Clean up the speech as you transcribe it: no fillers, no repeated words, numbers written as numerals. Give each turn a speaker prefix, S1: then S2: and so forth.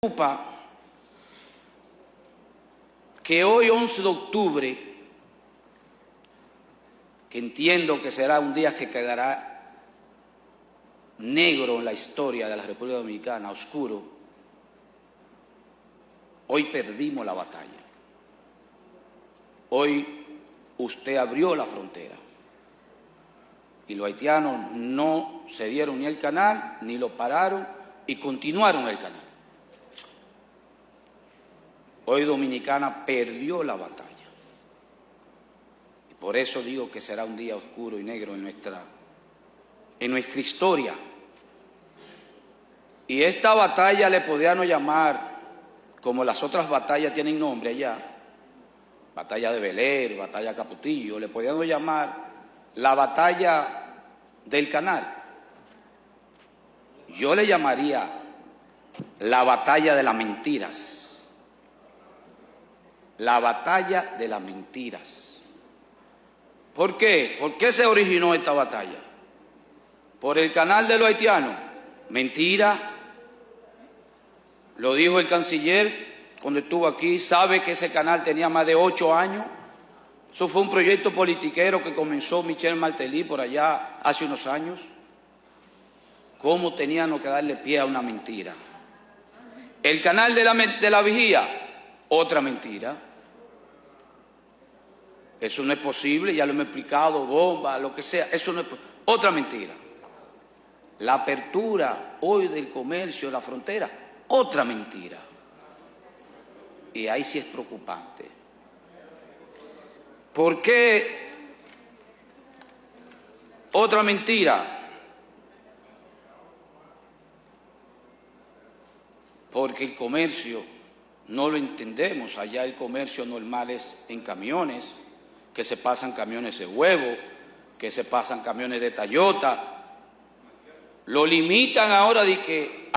S1: preocupa que hoy, 11 de octubre, que entiendo que será un día que quedará negro en la historia de la República Dominicana, oscuro, hoy perdimos la batalla. Hoy usted abrió la frontera y los haitianos no se dieron ni el canal, ni lo pararon y continuaron el canal. Hoy Dominicana perdió la batalla. Y por eso digo que será un día oscuro y negro en nuestra historia. Y esta batalla le podían llamar, como las otras batallas tienen nombre allá, batalla de Beler, batalla Capotillo, le podían llamar la batalla del canal. Yo le llamaría la batalla de las mentiras. La batalla de las mentiras. ¿Por qué? ¿Por qué se originó esta batalla? ¿Por el canal de los haitianos? Mentira. Lo dijo el canciller cuando estuvo aquí. Sabe que ese canal tenía más de 8 años. Eso fue un proyecto politiquero que comenzó Michel Martelly por allá hace unos años. ¿Cómo teníamos que darle pie a una mentira? El canal de la vigía, otra mentira. Eso no es posible, ya lo hemos explicado, bomba, lo que sea, eso no es otra mentira. La apertura hoy del comercio, la frontera, otra mentira. Y ahí sí es preocupante. ¿Por qué otra mentira? Porque el comercio no lo entendemos. Allá el comercio normal es en camiones, que se pasan camiones de huevo, que se pasan camiones de Toyota. Lo limitan ahora de que